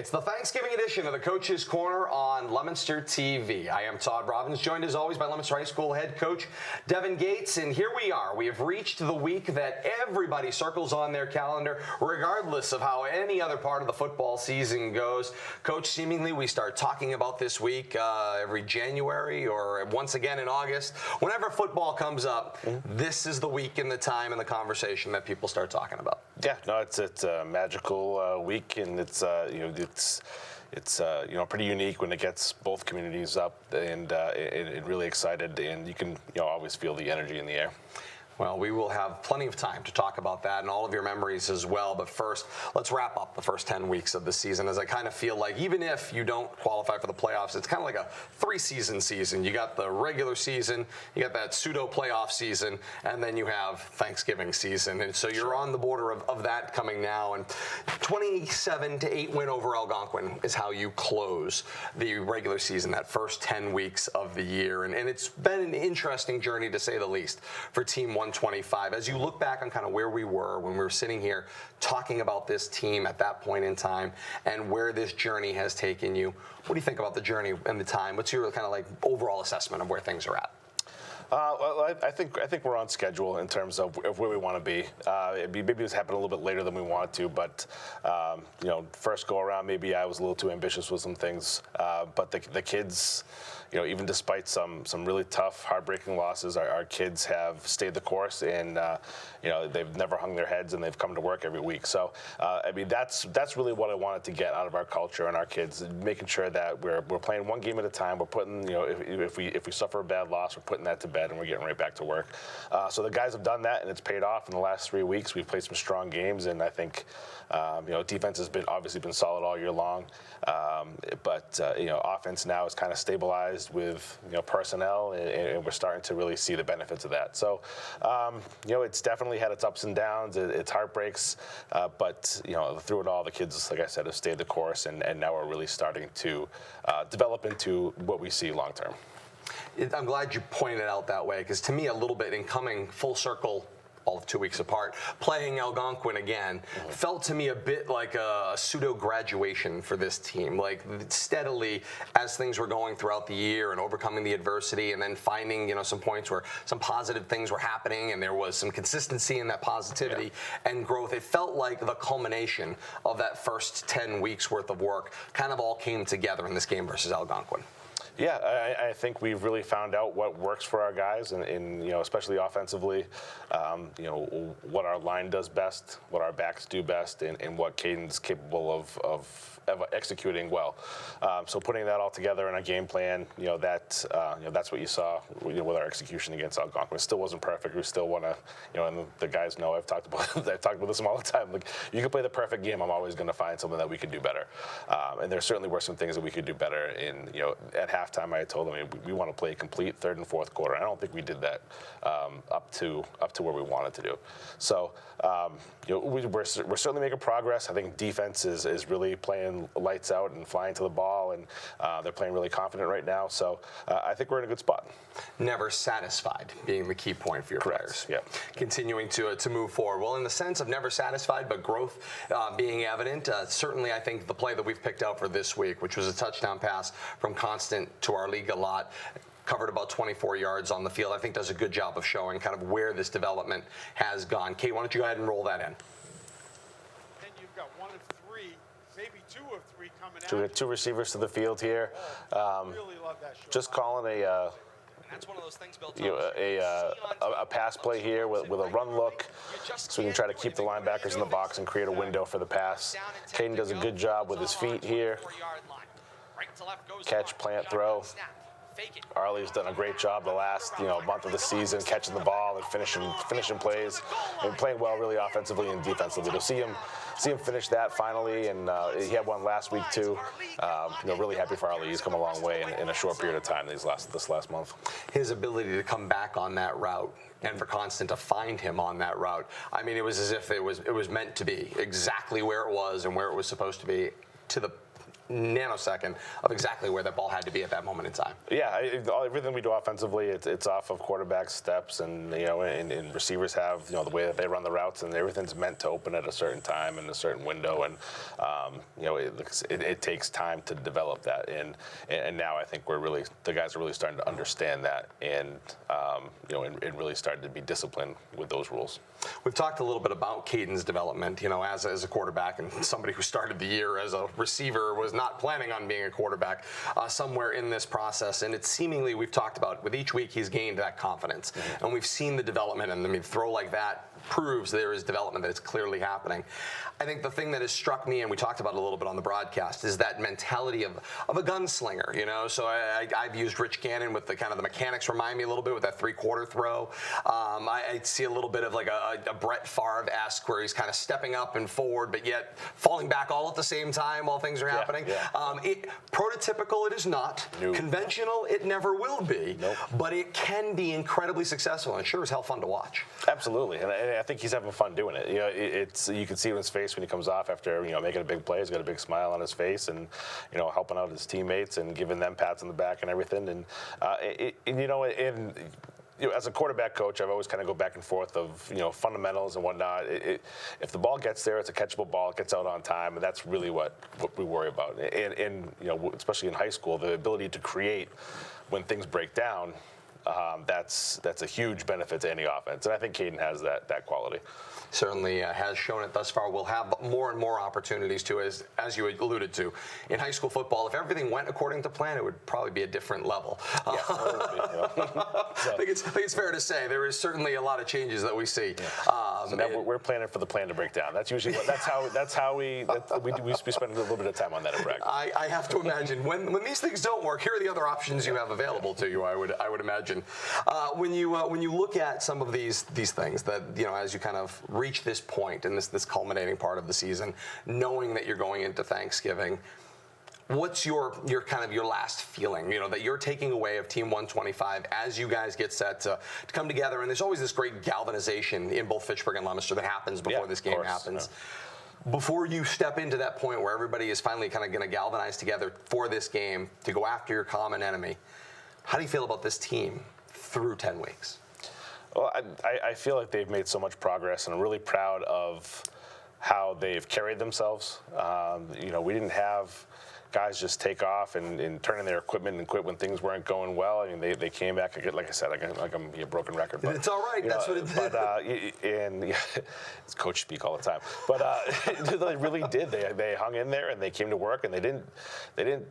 It's the Thanksgiving edition of the Coach's Corner on Leominster TV. I am Todd Robbins, joined as always by Leominster High School head coach Devon Gates, and here we are. We have reached the week that everybody circles on their calendar, regardless of how any other part of the football season goes. Coach, seemingly we start talking about this week every January or once again in August. Whenever football comes up, this is the week and the time and the conversation that people start talking about. Yeah, no, it's a magical week, and it's pretty unique when it gets both communities up and really excited, and you can always feel the energy in the air. Well, we will have plenty of time to talk about that and all of your memories as well. But first, let's wrap up the first 10 weeks of the season, as I kind of feel like even if you don't qualify for the playoffs, it's kind of like a three-season season. You got the regular season, you got that pseudo-playoff season, and then you have Thanksgiving season. And so you're on the border of that coming now. And 27-8 win over Algonquin is how you close the regular season, that first 10 weeks of the year. And it's been an interesting journey, to say the least, for Team 125. As you look back on kind of where we were when we were sitting here talking about this team at that point in time and where this journey has taken you, what do you think about the journey and the time? What's your kind of like overall assessment of where things are at? Well, I think we're on schedule in terms of where we want to be. Maybe it's happened a little bit later than we wanted to, but first go around, maybe I was a little too ambitious with some things. But the kids, even despite some really tough, heartbreaking losses, our kids have stayed the course, and they've never hung their heads, and they've come to work every week. So that's really what I wanted to get out of our culture and our kids, making sure that we're playing one game at a time. We're putting if we suffer a bad loss, we're putting that to bed, and we're getting right back to work. So the guys have done that, and it's paid off in the last 3 weeks. We've played some strong games, and I think defense has obviously been solid all year long. But offense now is kind of stabilized with personnel, and we're starting to really see the benefits of that. So it's definitely had its ups and downs, its heartbreaks, but through it all, the kids, like I said, have stayed the course, and now we're really starting to develop into what we see long term. I'm glad you pointed out that way, because to me, a little bit in coming full circle, all of 2 weeks apart, playing Algonquin again, felt to me a bit like a pseudo-graduation for this team. Like steadily, as things were going throughout the year and overcoming the adversity, and then finding some points where some positive things were happening and there was some consistency in that positivity and growth. It felt like the culmination of that first 10 weeks worth of work kind of all came together in this game versus Algonquin. Yeah, I think we've really found out what works for our guys, and especially offensively, what our line does best, what our backs do best, and what Caden's capable of executing well. So putting that all together in a game plan, that's what you saw with our execution against Algonquin. It still wasn't perfect. We still want to, and the guys know I've talked about this all the time. Like, you can play the perfect game, I'm always going to find something that we could do better. And there certainly were some things that we could do better. At halftime, I told them we want to play a complete third and fourth quarter. I don't think we did that up to where we wanted to do. So we're certainly making progress. I think defense is really playing lights out and flying to the ball, and they're playing really confident right now. So I think we're in a good spot. Never satisfied being the key point for your players. Yeah. Continuing to move forward. Well, in the sense of never satisfied, but growth being evident, certainly I think the play that we've picked out for this week, which was a touchdown pass from Constant to our league a lot, covered about 24 yards on the field, I think does a good job of showing kind of where this development has gone. Kate, why don't you go ahead and roll that in? And you've got one of three, maybe two of three coming out. So we have two receivers to the field here. Really love that shot. Just calling That's one of those things built a pass play here with a run look, so we can try to keep the linebackers in the box and create a window for the pass. Caden does a good job with his feet here. Catch, plant, throw. Arlie's done a great job the last month of the season, catching the ball and finishing plays, and playing well really offensively and defensively. To see him finish that finally, and he had one last week too. Really happy for Arlie. He's come a long way in a short period of time this last month. His ability to come back on that route and for Constant to find him on that route, I mean, it was as if it was meant to be exactly where it was and where it was supposed to be, to the nanosecond of exactly where that ball had to be at that moment in time. Yeah, everything we do offensively, it's off of quarterback steps, and and receivers have the way that they run the routes, and everything's meant to open at a certain time in a certain window, and it takes time to develop that, and now I think the guys are really starting to understand that, and and really starting to be disciplined with those rules. We've talked a little bit about Caden's development, as a quarterback, and somebody who started the year as a receiver was not planning on being a quarterback somewhere in this process. And it's seemingly, we've talked about, with each week he's gained that confidence. Mm-hmm. And we've seen the development, and throw like that proves there is development, that it's clearly happening. I think the thing that has struck me, and we talked about it a little bit on the broadcast, is that mentality of a gunslinger, So I've used Rich Gannon with the kind of the mechanics remind me a little bit with that three-quarter throw. I see a little bit of like a Brett Favre-esque where he's kind of stepping up and forward, but yet falling back all at the same time while things are happening. Yeah. Prototypical, it is not. Nope. Conventional, it never will be. Nope. But it can be incredibly successful, and it sure is hell fun to watch. Absolutely, and I think he's having fun doing it. You can see it in his face when he comes off after making a big play. He's got a big smile on his face, and helping out his teammates and giving them pats on the back and everything. And as a quarterback coach, I've always kind of go back and forth of fundamentals and whatnot. If the ball gets there, it's a catchable ball. It gets out on time, and that's really what we worry about. And especially in high school, the ability to create when things break down. That's a huge benefit to any offense, and I think Caden has that quality. Certainly has shown it thus far. We'll have more and more opportunities to, as you alluded to, in high school football. If everything went according to plan, it would probably be a different level. Yeah, I think it's fair to say there is certainly a lot of changes that we see. Yeah. So now we're planning for the plan to break down. That's usually that's how we spend a little bit of time on that at practice. I have to imagine when these things don't work, here are the other options you have available to you. I would imagine. When you look at some of these things that as you kind of reach this point in this culminating part of the season, knowing that you're going into Thanksgiving, what's your kind of your last feeling, that you're taking away of Team 125 as you guys get set to come together? And there's always this great galvanization in both Fitchburg and Leominster that happens before this game happens. Yeah. Before you step into that point where everybody is finally kind of going to galvanize together for this game to go after your common enemy, how do you feel about this team through 10 weeks? Well, I feel like they've made so much progress, and I'm really proud of how they've carried themselves. We didn't have guys just take off and turn in their equipment and quit when things weren't going well. I mean, they came back, like I said, like I'm a broken record. But, it's all right. That's what it did. It's coach speak all the time. But they really did. They hung in there, and they came to work, and they didn't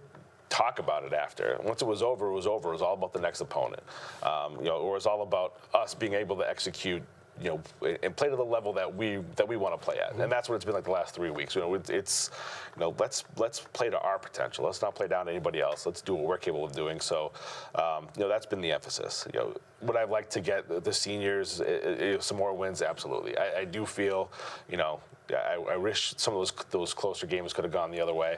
talk about it after. Once it was over, it was over. It was all about the next opponent. Or it was all about us being able to execute, and play to the level that we want to play at. And that's what it's been like the last 3 weeks. It's let's play to our potential. Let's not play down to anybody else. Let's do what we're capable of doing. So, that's been the emphasis. Would I like to get the seniors some more wins? Absolutely. I do feel, I wish some of those closer games could have gone the other way.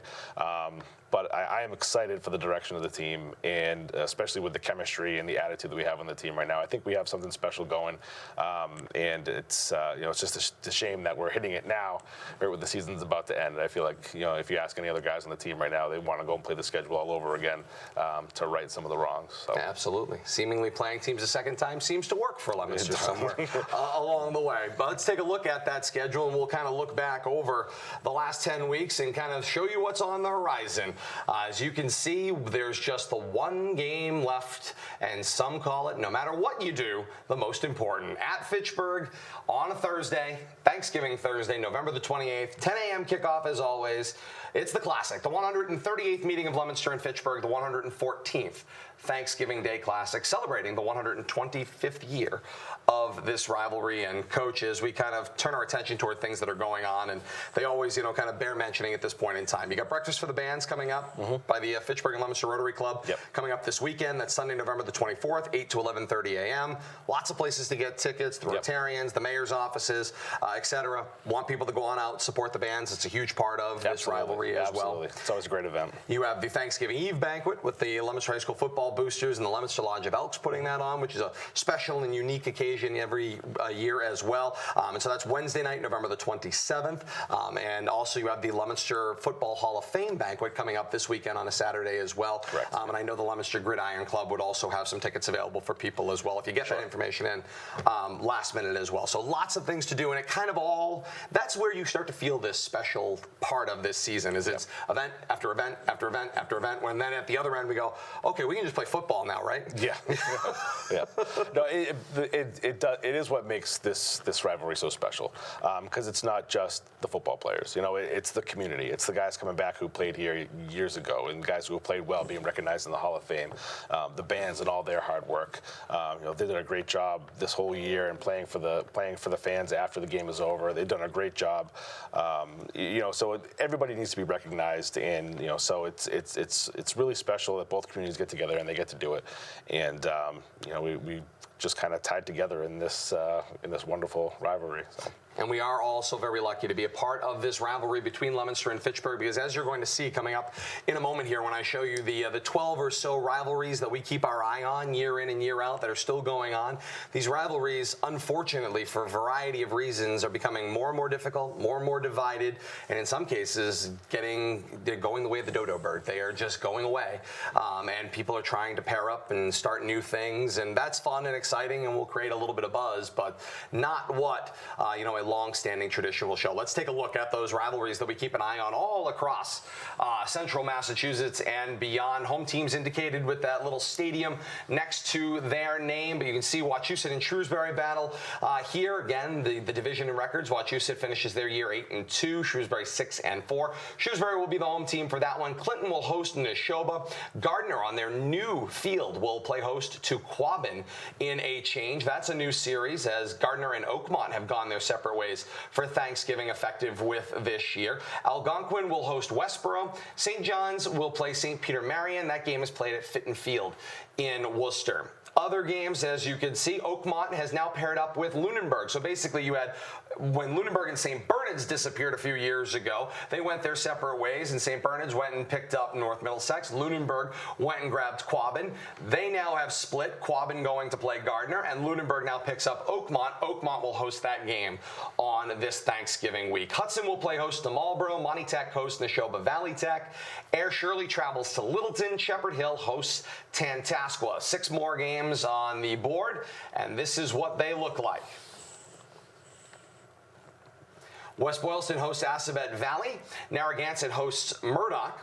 But I am excited for the direction of the team, and especially with the chemistry and the attitude that we have on the team right now. I think we have something special going, and it's it's just a shame that we're hitting it now, right when the season's about to end. I feel like if you ask any other guys on the team right now, they want to go and play the schedule all over again to right some of the wrongs. So. Absolutely. Seemingly playing teams a second time seems to work for Leominster somewhere along the way. But let's take a look at that schedule, and we'll kind of look back over the last 10 weeks and kind of show you what's on the horizon. As you can see, there's just the one game left, and some call it, no matter what you do, the most important. At Fitchburg on a Thursday, Thanksgiving Thursday, November the 28th, 10 a.m. kickoff as always. It's the Classic, the 138th meeting of Leominster and Fitchburg, the 114th Thanksgiving Day Classic, celebrating the 125th year of this rivalry. And coaches, we kind of turn our attention toward things that are going on, and they always, kind of bear mentioning at this point in time. You got Breakfast for the Bands coming up by the Fitchburg and Leominster Rotary Club coming up this weekend. That's Sunday, November the 24th, 8 to 11:30 a.m. Lots of places to get tickets, the Rotarians, the mayor's offices, etc. Want people to go on out, support the bands. It's a huge part of this rivalry. rivalry as well. Absolutely. It's always a great event. You have the Thanksgiving Eve banquet with the Leominster High School football boosters and the Leominster Lodge of Elks putting that on, which is a special and unique occasion every year as well. And so that's Wednesday night, November the 27th. And also you have the Leominster Football Hall of Fame banquet coming up this weekend on a Saturday as well. Correct. And I know the Leominster Gridiron Club would also have some tickets available for people as well if you get that information in last minute as well. So lots of things to do, and it kind of all, that's where you start to feel this special part of this season, is it's event after event after event after event, when then at the other end we go, okay, we can just play football now, right? Yeah. Yeah. No, it is what makes this rivalry so special, because it's not just the football players. You know, it's the community. It's the guys coming back who played here years ago, and guys who have played well being recognized in the Hall of Fame. The bands and all their hard work. You know, they did a great job this whole year and playing for the fans after the game is over. They've done a great job. You know, so everybody needs to be recognized, and you know, so it's really special that both communities get together and they get to do it. And you know, we just kind of tied together in this wonderful rivalry. So. And we are also very lucky to be a part of this rivalry between Leominster and Fitchburg, because as you're going to see coming up in a moment here when I show you the 12 or so rivalries that we keep our eye on year in and year out that are still going on, these rivalries, unfortunately, for a variety of reasons, are becoming more and more difficult, more and more divided, and in some cases they're going the way of the dodo bird. They are just going away, and people are trying to pair up and start new things, and that's fun and exciting and will create a little bit of buzz, but not what you know, a long-standing tradition will show. Let's take a look at those rivalries that we keep an eye on all across central Massachusetts and beyond. Home teams indicated with that little stadium next to their name, but you can see Wachusett and Shrewsbury battle here. Again, the division in records, Wachusett finishes their year 8-2, Shrewsbury 6-4. Shrewsbury will be the home team for that one. Clinton will host Neshoba. Gardner on their new field will play host to Quabbin in a change. That's a new series, as Gardner and Oakmont have gone their separate ways for Thanksgiving, effective with this year. Algonquin will host Westboro. St. John's will play St. Peter Marion. That game is played at Fitton Field in Worcester. Other games, as you can see, Oakmont has now paired up with Lunenburg. So basically you had, when Lunenburg and St. Bernard's disappeared a few years ago, they went their separate ways, and St. Bernard's went and picked up North Middlesex. Lunenburg went and grabbed Quabbin. They now have split, Quabbin going to play Gardner, and Lunenburg now picks up Oakmont. Oakmont will host that game on this Thanksgiving week. Hudson will play host to Marlboro. Monty Tech hosts Neshoba Valley Tech. Air Shirley travels to Littleton. Shepherd Hill hosts Tantascwa. 6 more games on the board, and this is what they look like. West Boylston hosts Assabet Valley. Narragansett hosts Murdoch.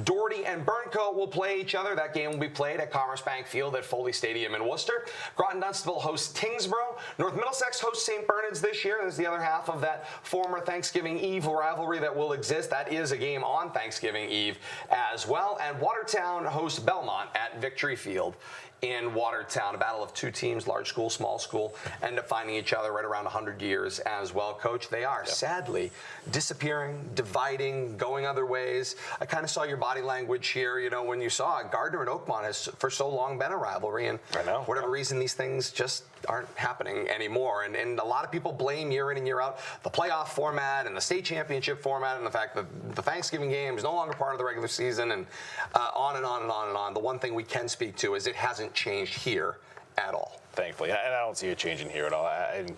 Doherty and Burncoat will play each other. That game will be played at Commerce Bank Field at Foley Stadium in Worcester. Groton Dunstable hosts Tingsboro. North Middlesex hosts St. Bernard's this year. There's the other half of that former Thanksgiving Eve rivalry that will exist. That is a game on Thanksgiving Eve as well. And Watertown hosts Belmont at Victory Field in Watertown. A battle of two teams, large school, small school, end up finding each other right around 100 years as well. Coach, they are sadly disappearing, dividing, going other ways. I kind of saw your body language here, you know, when you saw it. Gardner and Oakmont has for so long been a rivalry, and for whatever reason, these things just aren't happening anymore. And a lot of people blame year in and year out the playoff format and the state championship format and the fact that the Thanksgiving game is no longer part of the regular season, and on and on and on and on. The one thing we can speak to is it hasn't changed here at all. Thankfully, and I don't see it changing here at all. And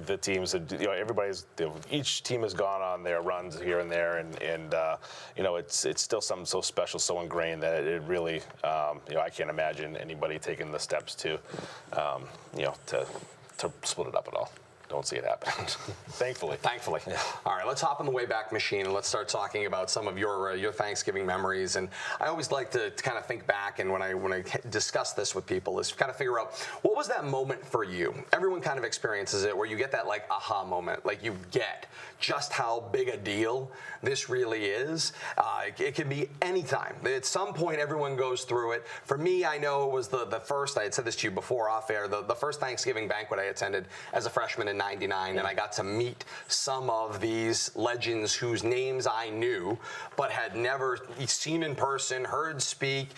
the teams, you know, each team has gone on their runs here and there, and you know, it's still something so special, so ingrained that it really, you know, I can't imagine anybody taking the steps to, you know, to split it up at all. Don't see it happen. Thankfully. Yeah. All right, let's hop in the Wayback Machine and let's start talking about some of your Thanksgiving memories. And I always like to kind of think back, and when I discuss this with people, is kind of figure out what was that moment for you. Everyone kind of experiences it, where you get that like aha moment, like you get just how big a deal this really is. It can be any time. At some point, everyone goes through it. For me, I know it was the first. I had said this to you before off air. The first Thanksgiving banquet I attended as a freshman in in '99, and I got to meet some of these legends whose names I knew, but had never seen in person, heard speak,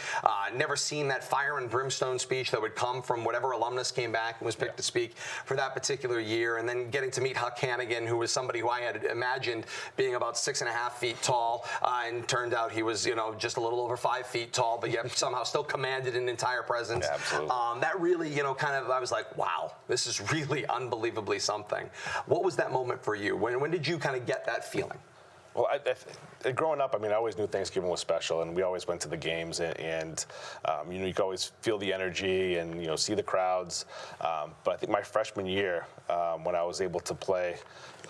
never seen that fire and brimstone speech that would come from whatever alumnus came back and was picked to speak for that particular year, and then getting to meet Huck Hannigan, who was somebody who I had imagined being about 6.5 feet tall, and turned out he was, just a little over 5 feet tall, but yet somehow still commanded an entire presence. Yeah, absolutely. That really, I was like, wow, this is really unbelievably something. What was that moment for you? When did you kind of get that feeling? Well, growing up, I always knew Thanksgiving was special, and we always went to the games, and you could always feel the energy and, see the crowds. But I think my freshman year, when I was able to play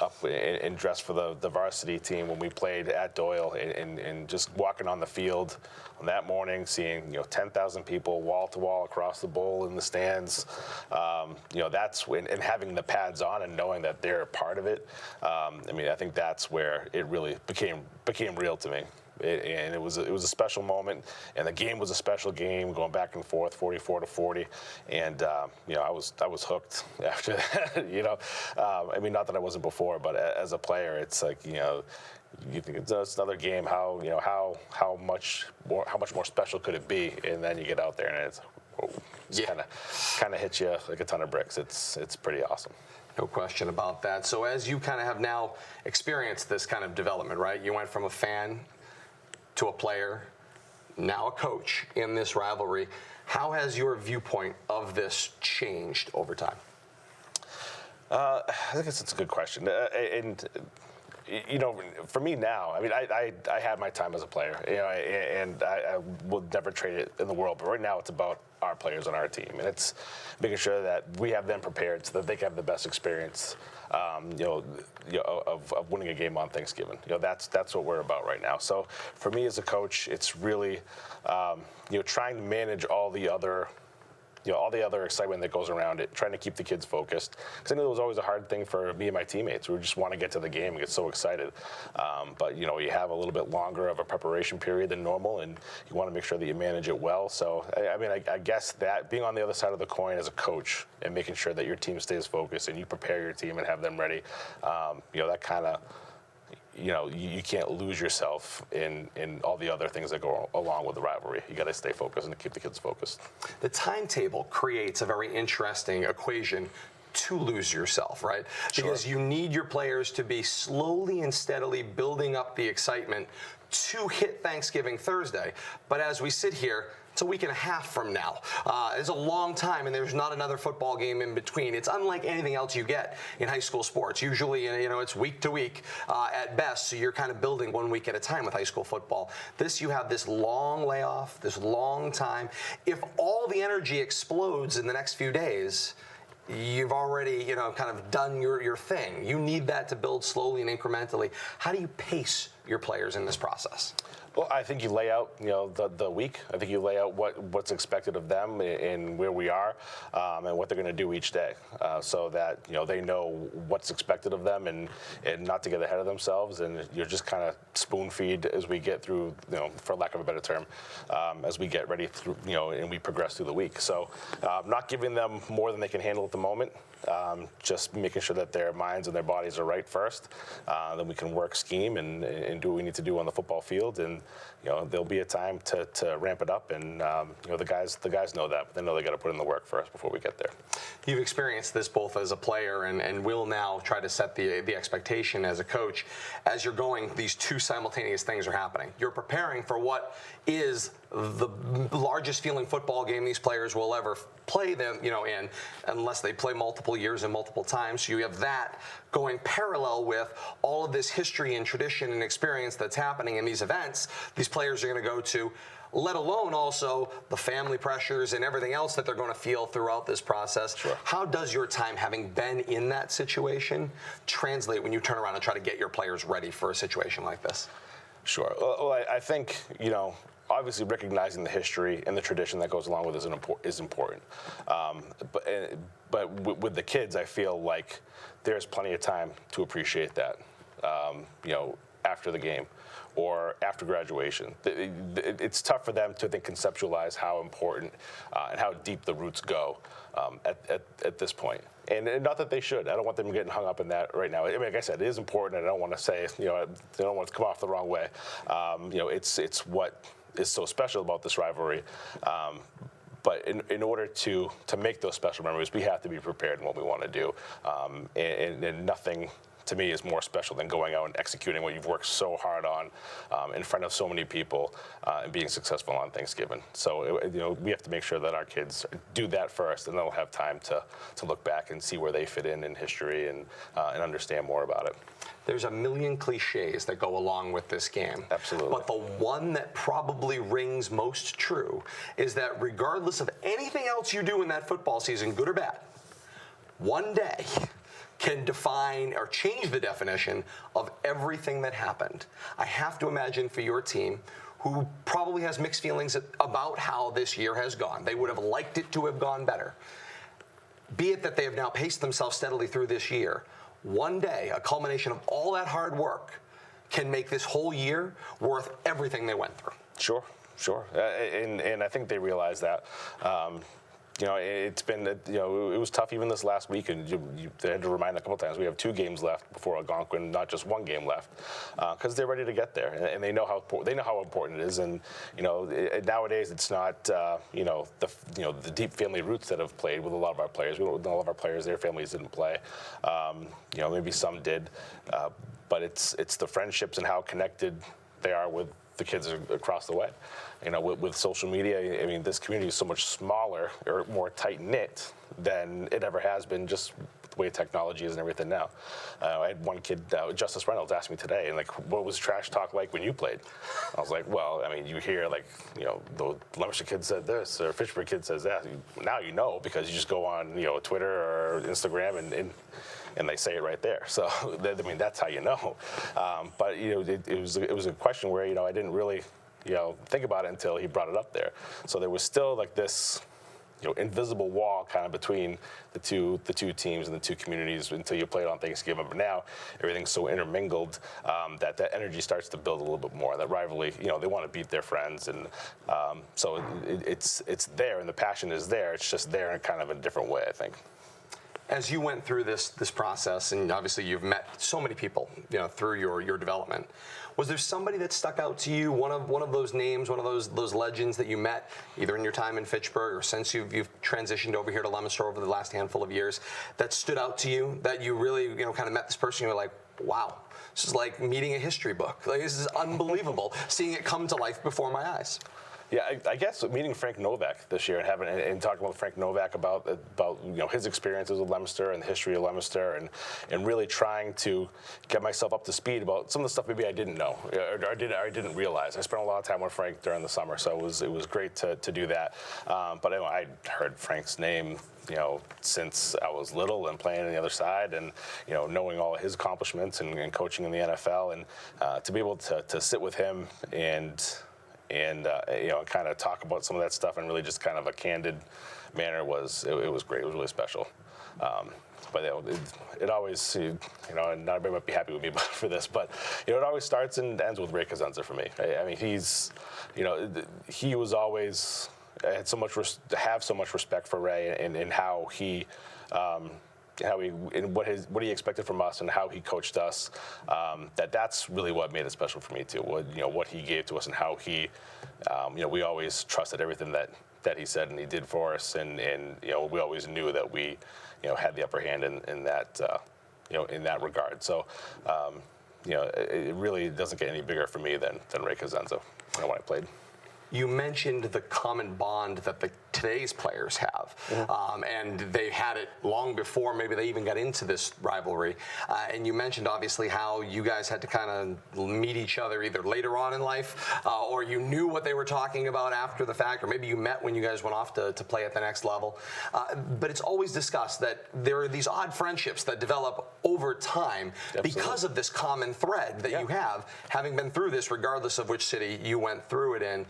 up and dress for the varsity team when we played at Doyle, and just walking on the field on that morning, seeing 10,000 people wall to wall across the bowl in the stands, that's when, and having the pads on and knowing that they're a part of it. I think that's where it really became real to me. And it was a special moment, and the game was a special game, going back and forth, 44-40, and I was hooked after that. Not that I wasn't before, but as a player, it's like you think it's another game. How much more special could it be? And then you get out there, and it's kind of hits you like a ton of bricks. It's pretty awesome. No question about that. So as you kind of have now experienced this kind of development, right? You went from a fan to a player, now a coach in this rivalry. How has your viewpoint of this changed over time? I think it's a good question. For me now, I had my time as a player, and I would never trade it in the world. But right now, it's about our players on our team, and it's making sure that we have them prepared so that they can have the best experience, of winning a game on Thanksgiving. That's what we're about right now. So for me as a coach, it's really, trying to manage all the other excitement that goes around it, trying to keep the kids focused. Because I know it was always a hard thing for me and my teammates. We just want to get to the game and get so excited. But you have a little bit longer of a preparation period than normal, and you want to make sure that you manage it well. So, I guess that being on the other side of the coin as a coach and making sure that your team stays focused and you prepare your team and have them ready, that kind of, you can't lose yourself in all the other things that go along with the rivalry. You got to stay focused and keep the kids focused. The timetable creates a very interesting equation to lose yourself, right? Sure. Because you need your players to be slowly and steadily building up the excitement to hit Thanksgiving Thursday. But as we sit here, it's a week and a half from now. It's a long time, and there's not another football game in between. It's unlike anything else you get in high school sports. Usually, it's week to week at best, so you're kind of building 1 week at a time with high school football. You have this long layoff, this long time. If all the energy explodes in the next few days, you've already, kind of done your thing. You need that to build slowly and incrementally. How do you pace your players in this process? Well, I think you lay out, the week. I think you lay out what's expected of them and where we are, and what they're going to do each day, so that they know what's expected of them, and not to get ahead of themselves. And you're just kind of spoon feed as we get through, for lack of a better term, as we get ready through, and we progress through the week. So, not giving them more than they can handle at the moment. Just making sure that their minds and their bodies are right first. Then we can work scheme and do what we need to do on the football field. And there'll be a time to ramp it up. And the guys know that. But they know they got to put in the work first before we get there. You've experienced this both as a player and will now try to set the expectation as a coach. As you're going, these two simultaneous things are happening. You're preparing for what is the largest feeling football game these players will ever play them, in, unless they play multiple years and multiple times. So you have that going parallel with all of this history and tradition and experience that's happening in these events these players are going to go to, let alone also the family pressures and everything else that they're going to feel throughout this process. Sure. How does your time, having been in that situation, translate when you turn around and try to get your players ready for a situation like this? Sure. Well, I think, obviously recognizing the history and the tradition that goes along with it is important. But with the kids, I feel like there's plenty of time to appreciate that, after the game, or after graduation. It's tough for them to then conceptualize how important and how deep the roots go at this point. And not that they should. I don't want them getting hung up in that right now. I mean, like I said, it is important. I don't want to say, I don't want it to come off the wrong way. It's what is so special about this rivalry. But in order to make those special memories, we have to be prepared in what we want to do. And nothing, to me, is more special than going out and executing what you've worked so hard on in front of so many people and being successful on Thanksgiving. So we have to make sure that our kids do that first, and they'll have time to look back and see where they fit in history and understand more about it. There's a million cliches that go along with this game. Absolutely. But the one that probably rings most true is that regardless of anything else you do in that football season, good or bad, one day can define or change the definition of everything that happened. I have to imagine for your team, who probably has mixed feelings about how this year has gone. They would have liked it to have gone better. Be it that they have now paced themselves steadily through this year, one day, a culmination of all that hard work can make this whole year worth everything they went through. Sure. And I think they realize that. It's been, it was tough even this last week, and they had to remind a couple times we have 2 games left before Algonquin, not just 1 game left, because they're ready to get there, and they know how important it is. And nowadays it's not the deep family roots that have played with a lot of our players. A lot of our players, their families didn't play. Maybe some did, but it's the friendships and how connected they are with the kids across the way. With social media, I mean, this community is so much smaller or more tight-knit than it ever has been, just the way technology is and everything now. I had one kid, Justice Reynolds, asked me today, and what was trash talk like when you played? I was like, well, I mean, you hear the Leominster kid said this, or Fitchburg kid says that. Now you know, because you just go on Twitter or Instagram and they say it right there. So I mean, that's how you know. But it was a question where I didn't really think about it until he brought it up there. So there was still this invisible wall kind of between the two teams and the two communities until you played on Thanksgiving. But now everything's so intermingled that energy starts to build a little bit more. That rivalry, they want to beat their friends, and so it's there, and the passion is there. It's just there in kind of a different way, I think. As you went through this process, and obviously you've met so many people, through your development, was there somebody that stuck out to you? One of those names, one of those legends that you met, either in your time in Fitchburg or since you've transitioned over here to Leominster over the last handful of years, that stood out to you? That you really kind of met this person, you were like, wow, this is like meeting a history book. This is unbelievable, seeing it come to life before my eyes. Yeah, I guess meeting Frank Novak this year and talking with Frank Novak about his experiences with Leominster and the history of Leominster, and really trying to get myself up to speed about some of the stuff maybe I didn't know or I didn't realize. I spent a lot of time with Frank during the summer, so it was great to do that. But I heard Frank's name since I was little and playing on the other side, and knowing all of his accomplishments and coaching in the NFL, and to be able to sit with him and kind of talk about some of that stuff in really just kind of a candid manner was great. It was really special. But it always, not everybody might be happy with me for this, but it always starts and ends with Ray Cosenza for me. I mean, he was always, I had so much respect for Ray and how he. And what he expected from us and how he coached us, that's really what made it special for me too. What he gave to us and how he, we always trusted everything that he said and he did for us, and we always knew that we, had the upper hand in that, in that regard. So, it really doesn't get any bigger for me than Ray Cosenza when I played. You mentioned the common bond that today's players have, and they had it long before maybe they even got into this rivalry. And you mentioned obviously how you guys had to kind of meet each other either later on in life, or you knew what they were talking about after the fact, or maybe you met when you guys went off to play at the next level. But it's always discussed that there are these odd friendships that develop over time. Absolutely. Because of this common thread that you have, having been through this, regardless of which city you went through it in.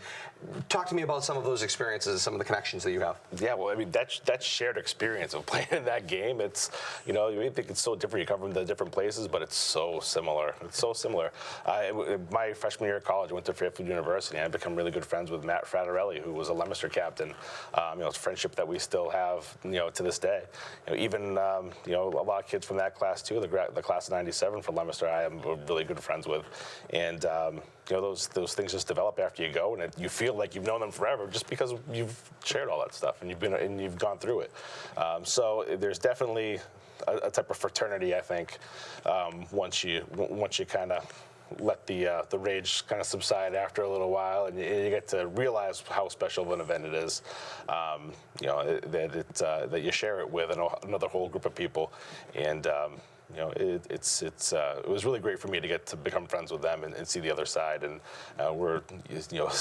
Talk to me about some of those experiences, some of the connections that you have. Yeah, well, I mean, that shared experience of playing in that game, it's, you know, you think it's so different. You come from the different places, but it's so similar. It's so similar. My freshman year of college, I went to Fairfield University, and I became really good friends with Matt Frattarelli, who was a Leominster captain. You know, it's a friendship that we still have, you know, to this day. You know, even, you know, a lot of kids from that class, too, the class of 97 from Leominster, I am really good friends with. And, you know, those things just develop after you go, and you feel like you've known them forever just because you've shared all that stuff and you've gone through it. So there's definitely a type of fraternity, I think, once you kind of let the rage kind of subside after a little while, and you get to realize how special of an event it is. You know, that you share it with another whole group of people, and. You know, it was really great for me to get to become friends with them and see the other side, and we're, you know,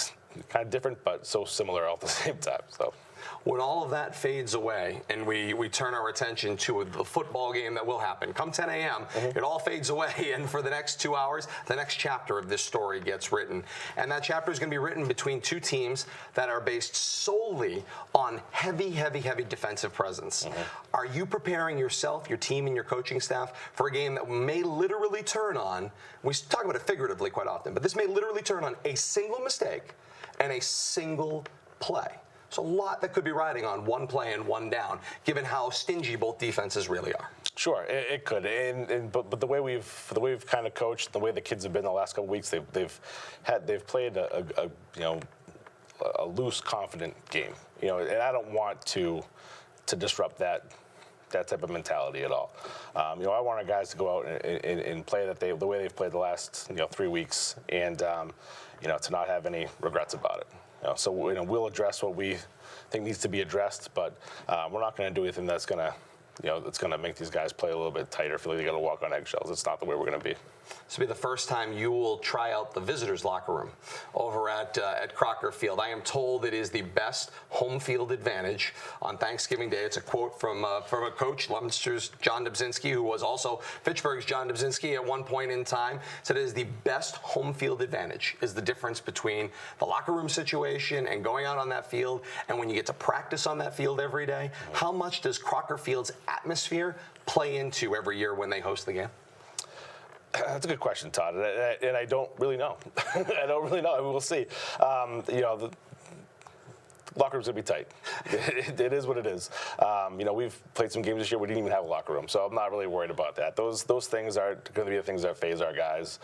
kind of different but so similar all at the same time. So. When all of that fades away and we turn our attention to the football game that will happen, come 10 a.m., it all fades away, and for the next 2 hours, the next chapter of this story gets written. And that chapter is going to be written between two teams that are based solely on heavy defensive presence. Are you preparing yourself, your team, and your coaching staff for a game that may literally turn on, we talk about it figuratively quite often, but this may literally turn on a single mistake and a single play? So a lot that could be riding on one play and one down, given how stingy both defenses really are. Sure, it could, but the way we've kind of coached, the way the kids have been the last couple weeks, they've played a you know, a loose, confident game. You know, and I don't want to disrupt that type of mentality at all. You know, I want our guys to go out and play the way they've played the last 3 weeks, and you know, to not have any regrets about it. You know, so we'll address what we think needs to be addressed, but we're not going to do anything that's going to make these guys play a little bit tighter, feel like they got to walk on eggshells. It's not the way we're going to be. This will be the first time you will try out the visitors' locker room over at Crocker Field. I am told it is the best home field advantage on Thanksgiving Day. It's a quote from a coach, Leominster's John Dobzinski, who was also Fitchburg's John Dobzinski at one point in time. Said it is the best home field advantage, is the difference between the locker room situation and going out on that field, and when you get to practice on that field every day. How much does Crocker Field's atmosphere play into every year when they host the game? That's a good question, Todd, and I don't really know. I don't really know. I mean, we'll see. You know, the locker room's gonna be tight. It is what it is. You know, we've played some games this year. We didn't even have a locker room, so I'm not really worried about that. Those things are going to be the things that phase our guys.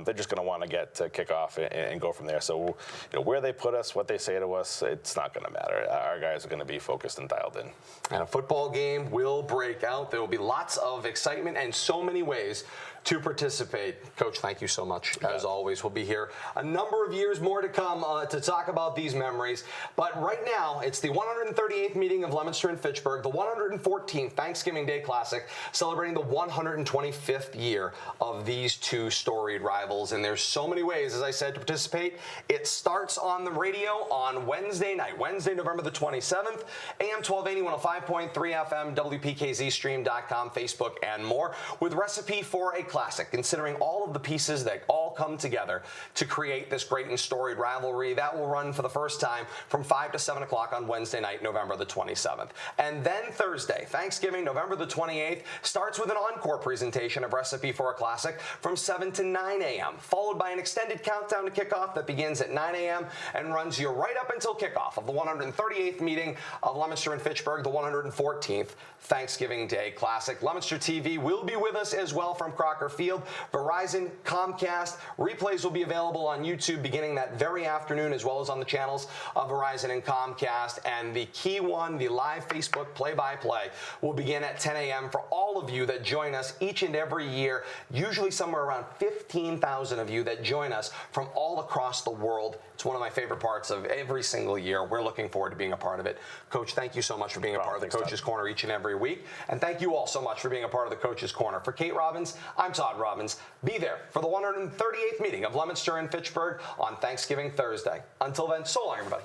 They're just going to want to get to kickoff and go from there. So, you know, where they put us, what they say to us, it's not going to matter. Our guys are going to be focused and dialed in. And a football game will break out. There will be lots of excitement and so many ways to participate. Coach, thank you so much. As always, we'll be here a number of years more to come to talk about these memories. But right now, it's the 138th meeting of Leominster and Fitchburg, the 114th Thanksgiving Day Classic, celebrating the 125th year of these two storied rivals. And there's so many ways, as I said, to participate. It starts on the radio on Wednesday night, Wednesday, November the 27th, AM 1280, 105.3 FM, WPKZstream.com, Facebook, and more, with Recipe for a Classic, considering all of the pieces that all come together to create this great and storied rivalry. That will run for the first time from 5 to 7 o'clock on Wednesday night, November the 27th. And then Thursday, Thanksgiving, November the 28th, starts with an encore presentation of Recipe for a Classic from 7 to 9 a.m., followed by an extended countdown to kickoff that begins at 9 a.m. and runs you right up until kickoff of the 138th meeting of Leominster and Fitchburg, the 114th Thanksgiving Day Classic. Leominster TV will be with us as well from Crocker Field. Verizon, Comcast, replays will be available on YouTube beginning that very afternoon, as well as on the channels of Verizon and Comcast. And the key one, the live Facebook play-by-play, will begin at 10 a.m. for all of you that join us each and every year, usually somewhere around 15,000 of you that join us from all across the world. It's one of my favorite parts of every single year. We're looking forward to being a part of it. Coach, thank you so much for being a part of the Coach's Corner each and every week. And thank you all so much for being a part of the Coach's Corner. For Kate Robbins, I'm Todd Robbins. Be there for the 138th meeting of Leominster and Fitchburg on Thanksgiving Thursday. Until then, so long, everybody.